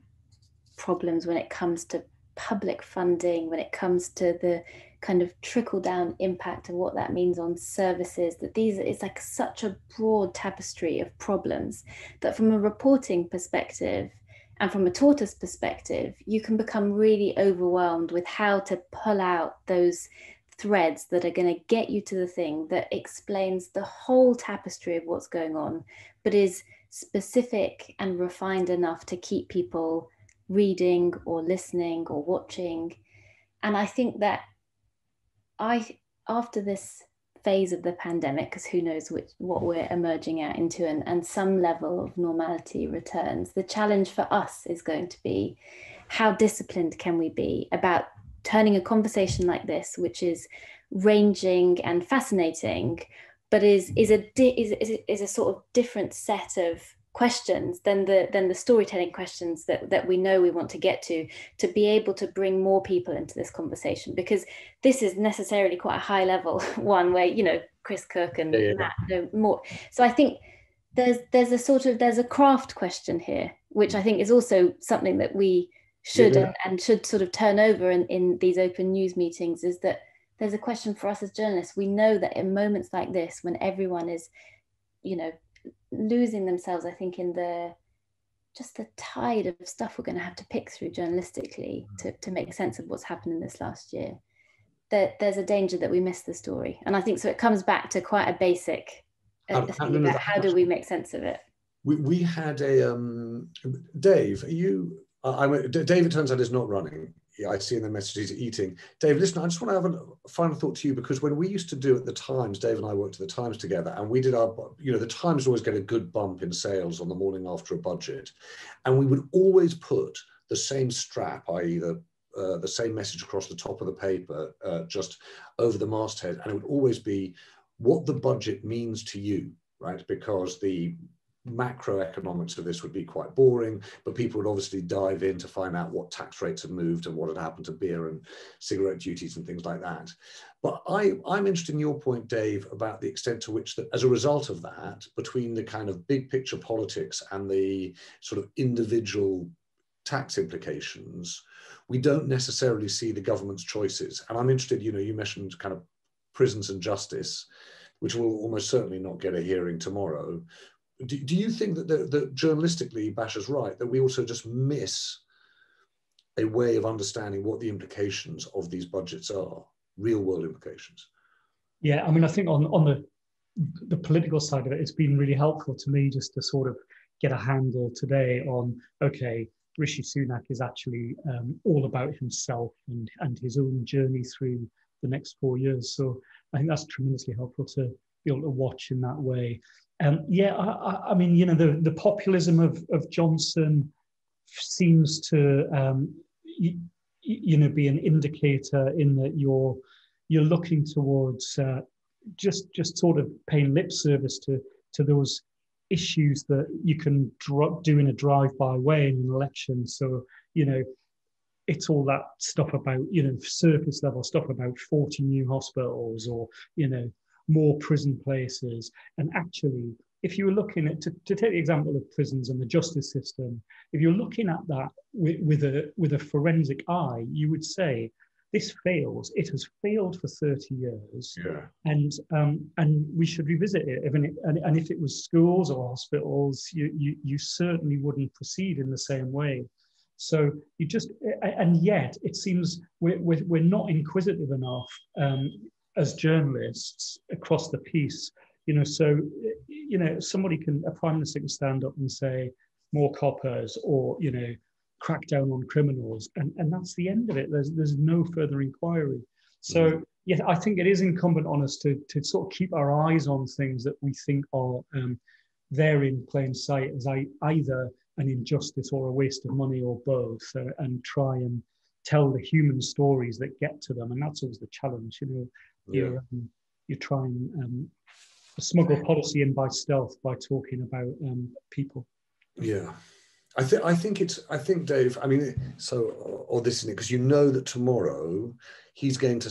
Speaker 9: problems when it comes to public funding, when it comes to the kind of trickle down impact of what that means on services, that it's like such a broad tapestry of problems that from a reporting perspective and from a Tortoise perspective, you can become really overwhelmed with how to pull out those threads that are going to get you to the thing that explains the whole tapestry of what's going on, but is specific and refined enough to keep people reading or listening or watching. And I think that after this phase of the pandemic, because who knows what we're emerging out into, and some level of normality returns, the challenge for us is going to be how disciplined can we be about turning a conversation like this, which is ranging and fascinating, but is a sort of different set of questions than the storytelling questions that we know we want to get to be able to bring more people into this conversation, because this is necessarily quite a high level one where Chris Cook and Matt know more. So I think there's a craft question here, which I think is also something that we should and should sort of turn over in these open news meetings, is that there's a question for us as journalists. We know that in moments like this, when everyone is losing themselves, I think, in the tide of stuff we're going to have to pick through journalistically to make sense of what's happened in this last year, that there's a danger that we miss the story. And I think so it comes back to quite a basic thing about how do we make sense of it.
Speaker 1: We had a Dave, Dave, it turns out, is not running. yeah, I see in the message he's eating. Dave, listen, I just want to have a final thought to you, because when we used to do at the Times, Dave and I worked at the Times together, and we did our, the Times always get a good bump in sales on the morning after a budget. And we would always put the same strap, i.e. the same message across the top of the paper, just over the masthead. And it would always be what the budget means to you, right? Because the macroeconomics of this would be quite boring, but people would obviously dive in to find out what tax rates had moved and what had happened to beer and cigarette duties and things like that. But I'm interested in your point, Dave, about the extent to which that as a result of that, between the kind of big picture politics and the sort of individual tax implications, we don't necessarily see the government's choices. And I'm interested, you mentioned kind of prisons and justice, which will almost certainly not get a hearing tomorrow. Do you think that journalistically, Basha's right, that we also just miss a way of understanding what the implications of these budgets are, real world implications?
Speaker 10: Yeah, I mean, I think on the political side of it, it's been really helpful to me just to sort of get a handle today on, okay, Rishi Sunak is actually all about himself and his own journey through the next 4 years. So I think that's tremendously helpful to be able to watch in that way. Yeah, I mean, the populism of Johnson seems to, be an indicator in that you're looking towards just sort of paying lip service to those issues that you can do in a drive-by way in an election. So, it's all that stuff about, surface level stuff about 40 new hospitals or, more prison places. And actually, if you were looking at, to take the example of prisons and the justice system, if you're looking at that with a forensic eye, you would say, this fails. It has failed for 30 years,
Speaker 1: yeah.
Speaker 10: And we should revisit it. And if it was schools or hospitals, you certainly wouldn't proceed in the same way. So and yet it seems we're not inquisitive enough as journalists across the piece. So somebody a prime minister can stand up and say more coppers or crack down on criminals, and that's the end of it. There's no further inquiry. So yeah, I think it is incumbent on us to sort of keep our eyes on things that we think are there in plain sight as either an injustice or a waste of money or both, and try and tell the human stories that get to them. And that's always the challenge. You try and smuggle policy in by stealth by talking about people.
Speaker 1: Yeah. I think Dave, I mean, or this, because that tomorrow he's going to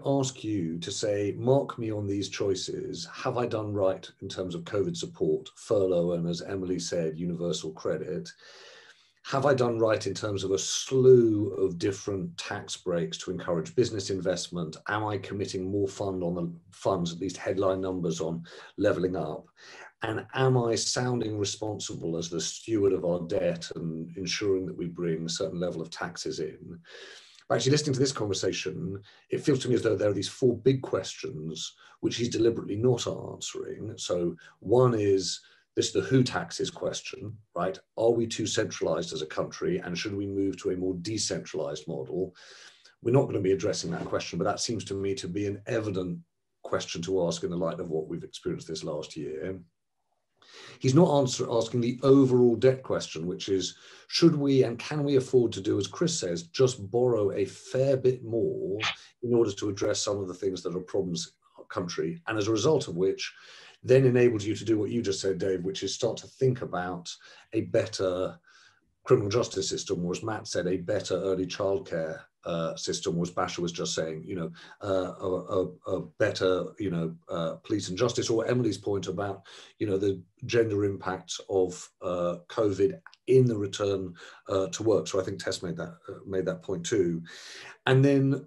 Speaker 1: ask you to say, mark me on these choices. Have I done right in terms of COVID support, furlough, and as Emily said, universal credit? Have I done right in terms of a slew of different tax breaks to encourage business investment? Am I committing more funds, at least headline numbers, on levelling up? And am I sounding responsible as the steward of our debt and ensuring that we bring a certain level of taxes in? Actually, listening to this conversation, it feels to me as though there are these four big questions which he's deliberately not answering. So one is the who taxes question, right? Are we too centralized as a country, and should we move to a more decentralized model? We're not going to be addressing that question, but that seems to me to be an evident question to ask in the light of what we've experienced this last year. He's not asking the overall debt question, which is, should we and can we afford to do, as Chris says, just borrow a fair bit more in order to address some of the things that are problems in our country, and as a result of which then enables you to do what you just said, Dave, which is start to think about a better criminal justice system, or as Matt said, a better early childcare system, as Basha was just saying, a better, police and justice, or Emily's point about, the gender impacts of COVID in the return to work. So I think Tess made that point too. And then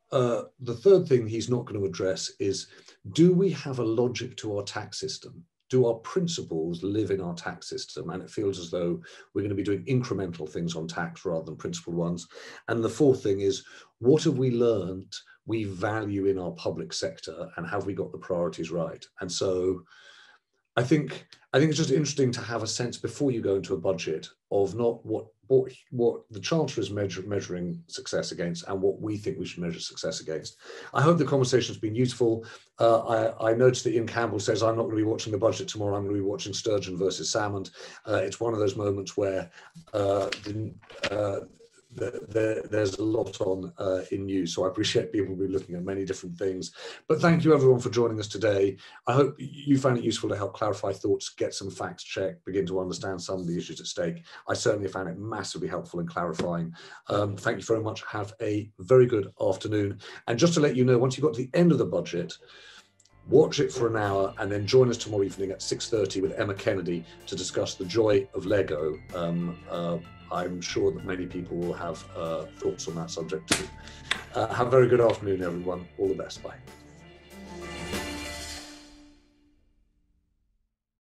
Speaker 1: the third thing he's not going to address is, do we have a logic to our tax system? Do our principles live in our tax system? And it feels as though we're going to be doing incremental things on tax rather than principled ones. And the fourth thing is, what have we learned we value in our public sector, and have we got the priorities right? And so I think it's just interesting to have a sense before you go into a budget of not what the Charter is measuring success against and what we think we should measure success against. I hope the conversation has been useful. I noticed that Ian Campbell says, I'm not going to be watching the budget tomorrow, I'm going to be watching sturgeon versus salmon. It's one of those moments where there's a lot on in news, so I appreciate people will be looking at many different things. But thank you everyone for joining us today. I hope you found it useful to help clarify thoughts, get some facts checked, begin to understand some of the issues at stake. I certainly found it massively helpful in clarifying. Thank you very much. Have a very good afternoon. And just to let you know, once you've got to the end of the budget, watch it for an hour and then join us tomorrow evening at 6:30 with Emma Kennedy to discuss the joy of Lego. I'm sure that many people will have thoughts on that subject too. Have a very good afternoon, everyone. All the best. Bye.